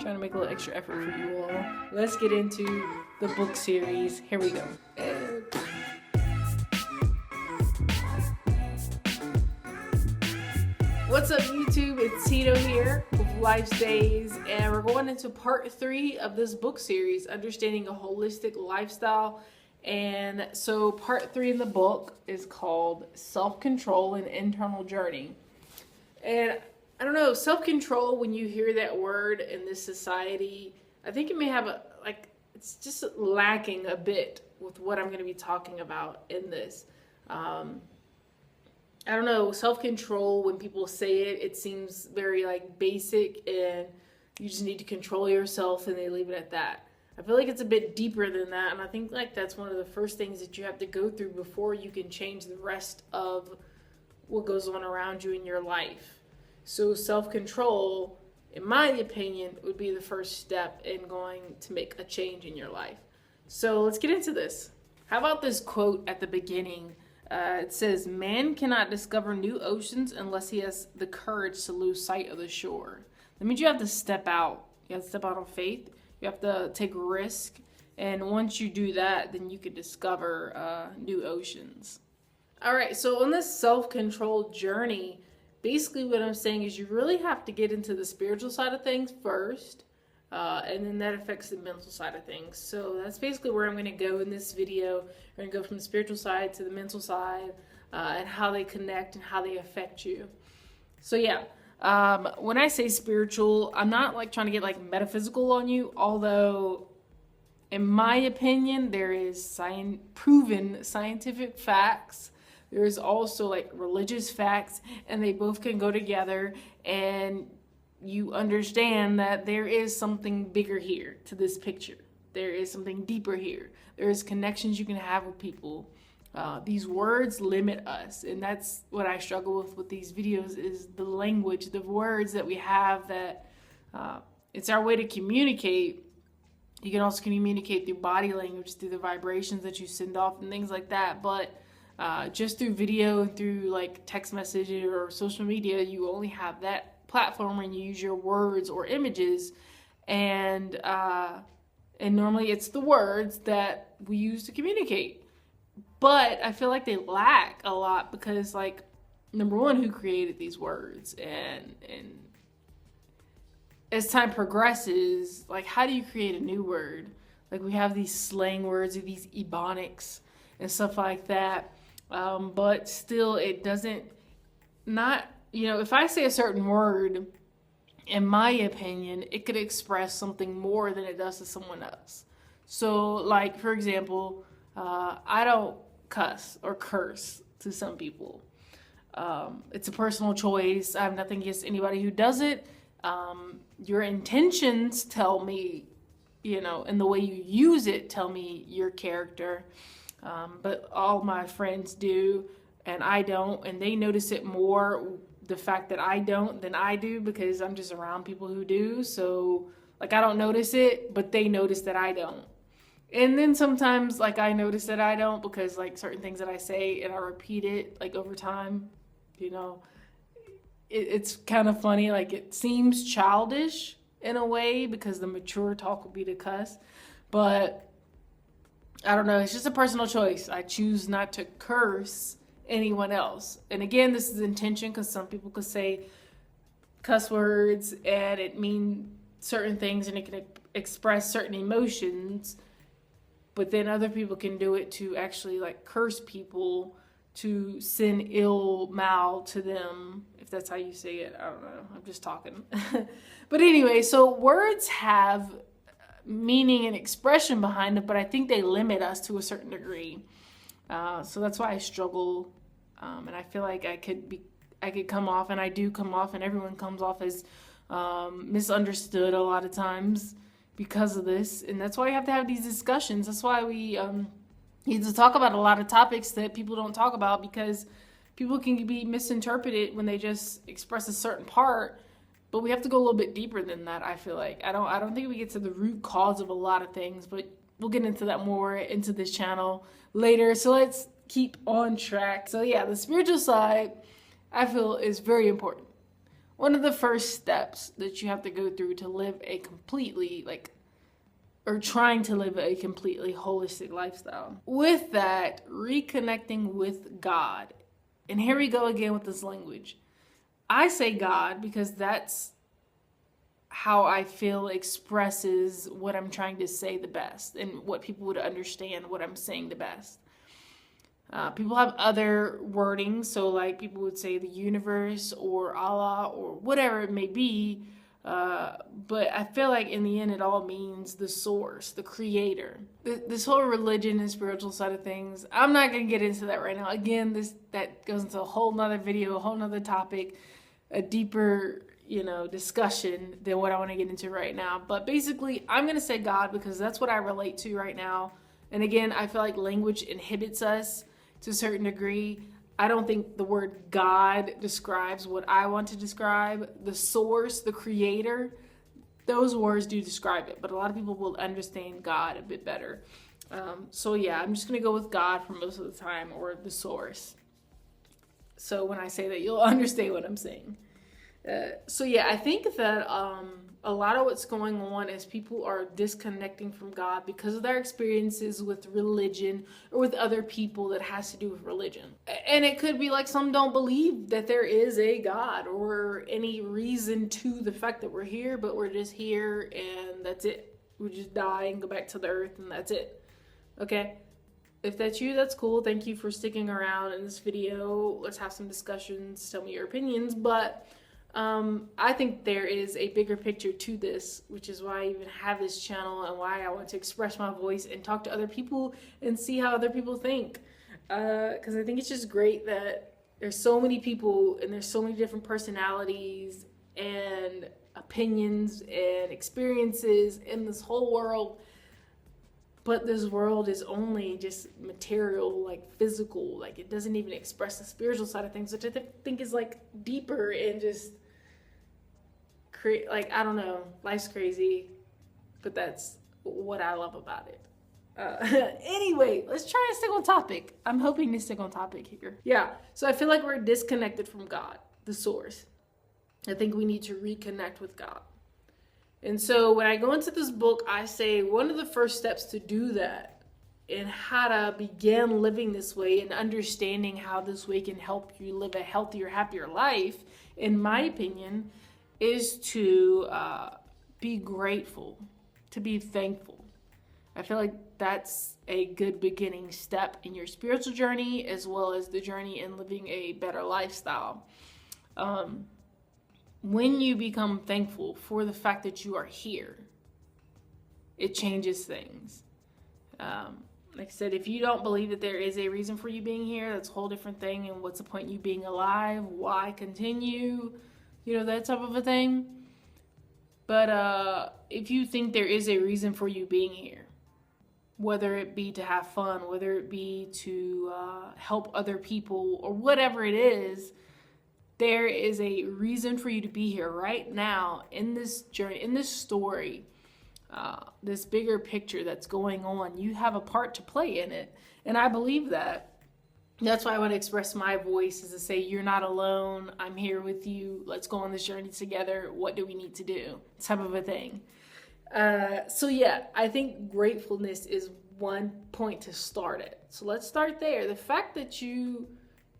Trying to make a little extra effort for you all. Let's get into the book series. Here we go. What's up, YouTube? It's Tito here with Life's Days, and we're going into part 3 of this book series, Understanding a Holistic Lifestyle. And so part 3 in the book is called Self-Control and Internal Journey. And I don't know, self-control, when you hear that word in this society, I think it may have it's just lacking a bit with what I'm going to be talking about in this. I don't know, self-control, when people say it, it seems very basic and you just need to control yourself and they leave it at that. I feel like it's a bit deeper than that, and I think that's one of the first things that you have to go through before you can change the rest of what goes on around you in your life. So self-control, in my opinion, would be the first step in going to make a change in your life. So let's get into this. How about this quote at the beginning? It says, "Man cannot discover new oceans unless he has the courage to lose sight of the shore." That means you have to step out. You have to step out on faith. You have to take a risk. And once you do that, then you can discover new oceans. All right, so on this self-control journey, basically what I'm saying is you really have to get into the spiritual side of things first, and then that affects the mental side of things. So that's basically where I'm going to go in this video. We're going to go from the spiritual side to the mental side, and how they connect and how they affect you. So yeah, when I say spiritual, I'm not trying to get metaphysical on you, although in my opinion, there is proven scientific facts. There's also religious facts, and they both can go together, and you understand that there is something bigger here to this picture. There is something deeper here. There is connections you can have with people. These words limit us, and that's what I struggle with these videos, is the language, the words that we have, that it's our way to communicate. You can also communicate through body language, through the vibrations that you send off and things like that, but just through video and through text messaging or social media, you only have that platform when you use your words or images, and normally it's the words that we use to communicate. But I feel like they lack a lot because, number one, who created these words, and as time progresses, how do you create a new word? We have these slang words or these ebonics and stuff like that. But still, it doesn't, if I say a certain word, in my opinion, it could express something more than it does to someone else. So, for example, I don't cuss or curse to some people. It's a personal choice. I have nothing against anybody who does it. Your intentions tell me, and the way you use it tell me your character. But all my friends do, and I don't, and they notice it more, the fact that I don't, than I do, because I'm just around people who do. So I don't notice it, but they notice that I don't. And then sometimes I notice that I don't, because certain things that I say and I repeat it over time, it's kind of funny. It seems childish in a way, because the mature talk would be to cuss, but I don't know. It's just a personal choice. I choose not to curse anyone else. And again, this is intention, because some people could say cuss words and it mean certain things and it can express certain emotions. But then other people can do it to actually curse people, to send ill mal to them, if that's how you say it. I don't know. I'm just talking. But anyway, so words have meaning and expression behind it, but I think they limit us to a certain degree. So that's why I struggle, and I feel like I could come off, and I do come off, and everyone comes off as misunderstood a lot of times because of this. And that's why we have to have these discussions. That's why we need to talk about a lot of topics that people don't talk about, because people can be misinterpreted when they just express a certain part. But we have to go a little bit deeper than that, I feel like. I don't think we get to the root cause of a lot of things, but we'll get into that more into this channel later. So let's keep on track. So yeah, the spiritual side, I feel, is very important. one of the first steps that you have to go through to live a completely, or trying to live a completely holistic lifestyle. With that, reconnecting with God. And here we go again with this language. I say God because that's how I feel expresses what I'm trying to say the best and what people would understand what I'm saying the best. People have other wording, so like people would say the universe or Allah or whatever it may be, but I feel like in the end it all means the source, the creator. This whole religion and spiritual side of things, I'm not going to get into that right now. Again, that goes into a whole nother video, a whole nother topic, a deeper discussion than what I want to get into right now. But basically, I'm going to say God because that's what I relate to right now. And again, I feel like language inhibits us to a certain degree. I don't think the word God describes what I want to describe. The source, the creator, those words do describe it, but a lot of people will understand God a bit better. So yeah, I'm just going to go with God for most of the time, or the source. So when I say that, you'll understand what I'm saying. So yeah, I think that a lot of what's going on is people are disconnecting from God because of their experiences with religion or with other people that has to do with religion. And it could be like some don't believe that there is a God or any reason to the fact that we're here, but we're just here and that's it. We just die and go back to the earth and that's it. Okay? If that's you, that's cool. Thank you for sticking around in this video. Let's have some discussions. Tell me your opinions. But I think there is a bigger picture to this, which is why I even have this channel and why I want to express my voice and talk to other people and see how other people think. Because I think it's just great that there's so many people and there's so many different personalities and opinions and experiences in this whole world. But this world is only just material, like physical, like it doesn't even express the spiritual side of things, which I think is like deeper and just like, I don't know, life's crazy, but that's what I love about it. Anyway, let's try to stick on topic. I'm hoping to stick on topic here. Yeah, so I feel like we're disconnected from God, the source. I think we need to reconnect with God. And so when I go into this book, I say one of the first steps to do that and how to begin living this way and understanding how this way can help you live a healthier, happier life, in my opinion, is to be grateful, to be thankful. I feel like that's a good beginning step in your spiritual journey as well as the journey in living a better lifestyle. When you become thankful for the fact that you are here, it changes things. Like I said, if you don't believe that there is a reason for you being here, that's a whole different thing. And what's the point in you being alive? Why continue? That type of a thing. But if you think there is a reason for you being here, whether it be to have fun, whether it be to help other people, or whatever it is, there is a reason for you to be here right now in this journey, in this story, this bigger picture that's going on. You have a part to play in it. And I believe that. That's why I want to express my voice, is to say, you're not alone. I'm here with you. Let's go on this journey together. What do we need to do? Type of a thing. So yeah, I think gratefulness is one point to start it. So let's start there. The fact that you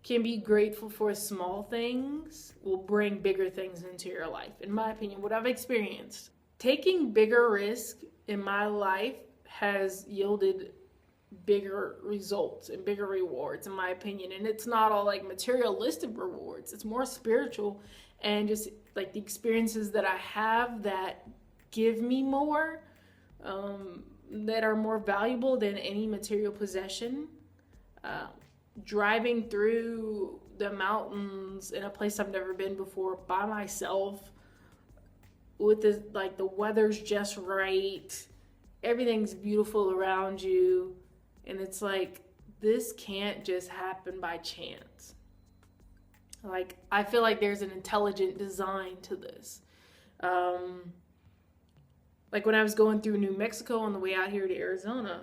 can be grateful for small things will bring bigger things into your life. In my opinion, what I've experienced, taking bigger risk in my life has yielded bigger results and bigger rewards, in my opinion. And it's not all like materialistic rewards. It's more spiritual and just like the experiences that I have that give me more, that are more valuable than any material possession. Driving through the mountains in a place I've never been before by myself, with the weather's just right, everything's beautiful around you, and it's like, this can't just happen by chance. Like, I feel like there's an intelligent design to this. Like when I was going through New Mexico on the way out here to Arizona,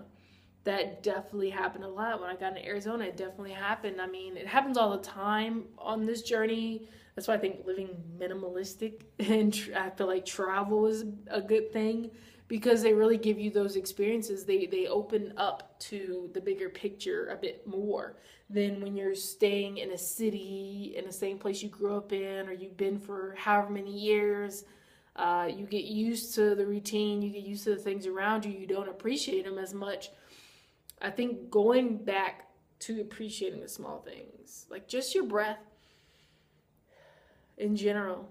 that definitely happened a lot. When I got into Arizona, it definitely happened. I mean, it happens all the time on this journey. That's why I think living minimalistic and I feel like travel is a good thing, because they really give you those experiences. They open up to the bigger picture a bit more than when you're staying in a city, in the same place you grew up in, or you've been for however many years. You get used to the routine, you get used to the things around you, you don't appreciate them as much. I think going back to appreciating the small things, like just your breath in general,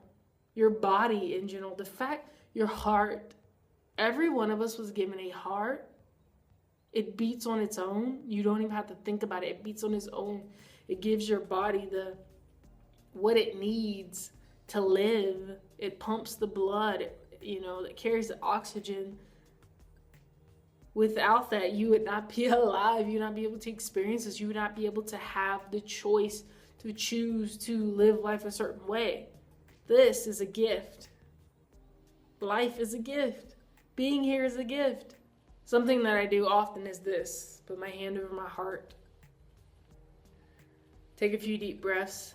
your body in general, the fact, your heart, every one of us was given a heart. It beats on its own. You don't even have to think about it. It beats on its own. It gives your body what it needs to live. It pumps the blood, it carries the oxygen. Without that, you would not be alive. You would not be able to experience this. You would not be able to have the choice to choose to live life a certain way. This is a gift. Life is a gift. Being here is a gift. Something that I do often is this: put my hand over my heart, take a few deep breaths,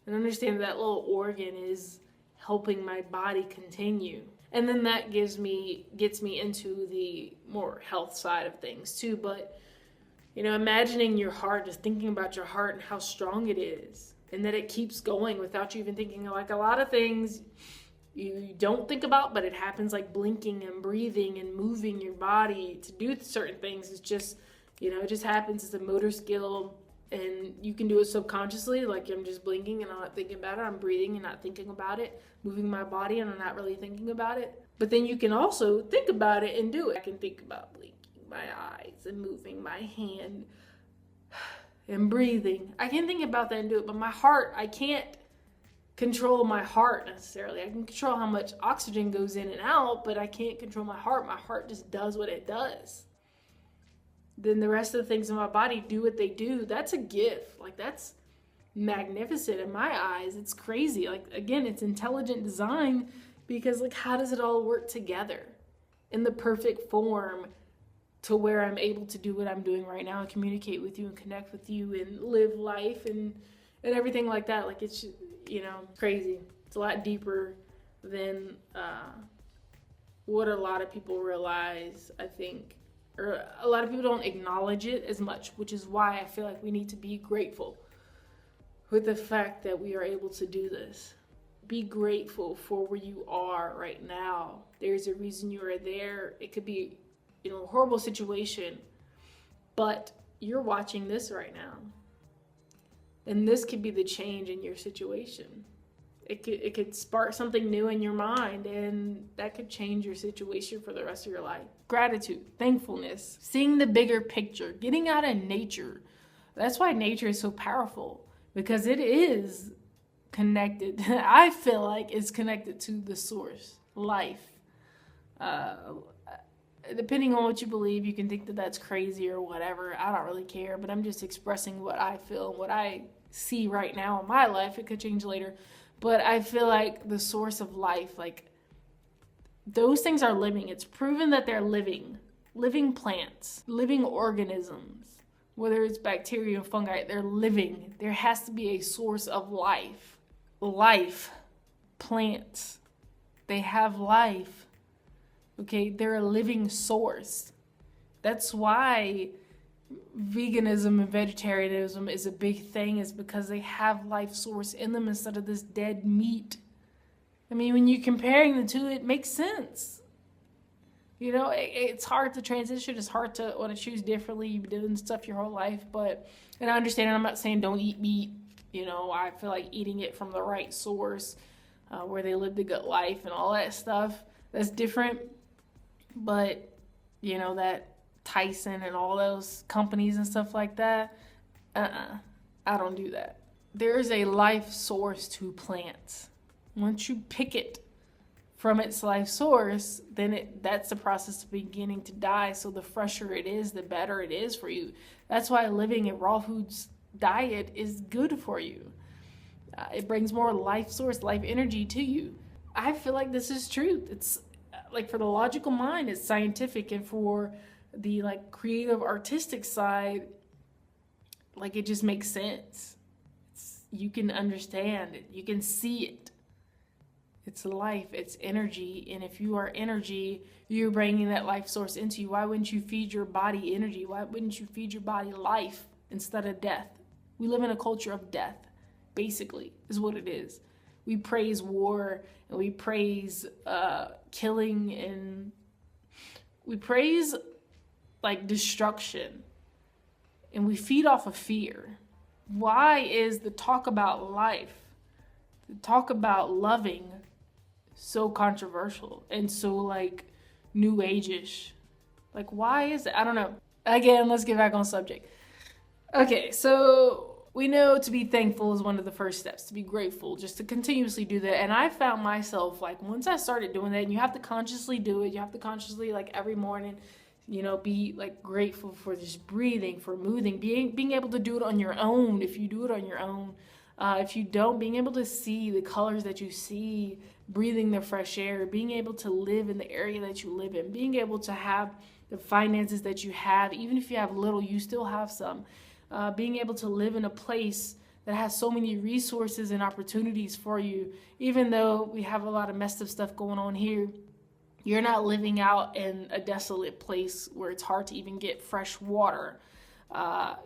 and understand that little organ is helping my body continue. And then that gets me into the more health side of things too. But, imagining your heart, just thinking about your heart and how strong it is, and that it keeps going without you even thinking. Like a lot of things you don't think about, but it happens, like blinking and breathing and moving your body to do certain things. It's just, it just happens. It's a motor skill, and you can do it subconsciously. Like I'm just blinking and I'm not thinking about it. I'm breathing and not thinking about it. Moving my body and I'm not really thinking about it. But then you can also think about it and do it. I can think about blinking my eyes and moving my hand and breathing. I can think about that and do it. But my heart, I can't control my heart necessarily. I can control how much oxygen goes in and out, but I can't control my heart. My heart just does what it does. Then the rest of the things in my body do what they do. That's a gift. Like, that's magnificent in my eyes. It's crazy. Like, again, it's intelligent design, because like, how does it all work together in the perfect form to where I'm able to do what I'm doing right now and communicate with you and connect with you and live life and everything like that. Like, it's, crazy. It's a lot deeper than what a lot of people realize, I think. Or a lot of people don't acknowledge it as much, which is why I feel like we need to be grateful with the fact that we are able to do this. Be grateful for where you are right now. There's a reason you are there. It could be, a horrible situation, but you're watching this right now. And this could be the change in your situation. It could spark something new in your mind, and that could change your situation for the rest of your life. Gratitude, thankfulness, seeing the bigger picture, getting out of nature. That's why nature is so powerful, because it is connected. I feel like it's connected to the source, life. Depending on what you believe, you can think that that's crazy or whatever. I don't really care, but I'm just expressing what I feel, what I see right now in my life. It could change later. But I feel like the source of life, like those things are living. It's proven that they're living plants, living organisms, whether it's bacteria and fungi, they're living. There has to be a source of life. Life, plants, they have life. Okay, they're a living source. That's why veganism and vegetarianism is a big thing, is because they have life source in them instead of this dead meat. I mean, when you're comparing the two, it makes sense. It's hard to transition. It's hard to want to choose differently. You've been doing stuff your whole life, and I understand, I'm not saying don't eat meat. I feel like eating it from the right source, where they live the good life and all that stuff, that's different. But, that Tyson and all those companies and stuff like that, I don't do that. There is a life source to plants. Once you pick it from its life source, then that's the process of beginning to die. So the fresher it is, the better it is for you. That's why living a raw foods diet is good for you. It brings more life source, life energy to you. I feel like this is truth. It's like, for the logical mind, it's scientific, and for the creative artistic side, it just makes sense. you can understand it. You can see it. It's life. It's energy. And if you are energy, you're bringing that life source into you. Why wouldn't you feed your body energy? Why wouldn't you feed your body life instead of death? We live in a culture of death, basically, is what it is. We praise war and we praise killing, and we praise like destruction, and we feed off of fear. Why is the talk about life, the talk about loving, so controversial and so like new age-ish? Like, why is it? I don't know. Again, let's get back on subject. Okay, so we know to be thankful is one of the first steps, to be grateful, just to continuously do that. And I found myself, like, once I started doing that, and you have to consciously do it, you have to consciously, like, every morning, you know, be, like, grateful for just breathing, for moving, being able to do it on your own, if you do it on your own. If you don't, being able to see the colors that you see, breathing the fresh air, being able to live in the area that you live in, being able to have the finances that you have, even if you have little, you still have some. Being able to live in a place that has so many resources and opportunities for you, even though we have a lot of messed up stuff going on here, you're not living out in a desolate place where it's hard to even get fresh water.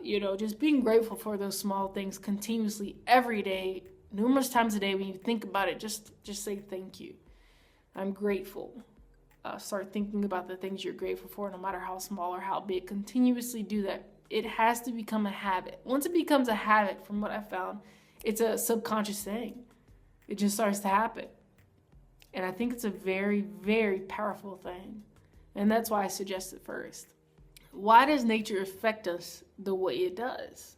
You know, just being grateful for those small things continuously every day, numerous times a day. When you think about it, just say thank you. I'm grateful. Start thinking about the things you're grateful for, no matter how small or how big. Continuously do that. It has to become a habit. Once it becomes a habit, from what I found, it's a subconscious thing. It just starts to happen. And I think it's a very, very powerful thing. And that's why I suggest it first. Why does nature affect us the way it does?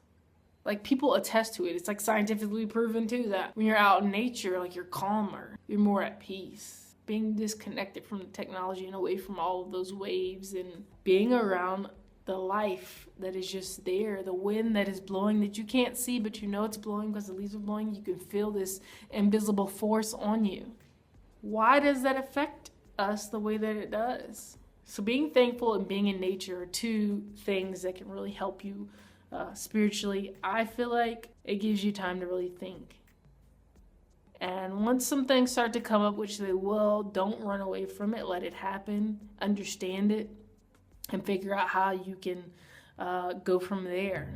Like, people attest to it. It's like scientifically proven too that when you're out in nature, like, you're calmer, you're more at peace. Being disconnected from the technology and away from all of those waves, and being around the life that is just there, the wind that is blowing that you can't see, but you know it's blowing because the leaves are blowing. You can feel this invisible force on you. Why does that affect us the way that it does? So being thankful and being in nature are two things that can really help you spiritually. I feel like it gives you time to really think. And once some things start to come up, which they will, don't run away from it. Let it happen. Understand it. And figure out how you can go from there.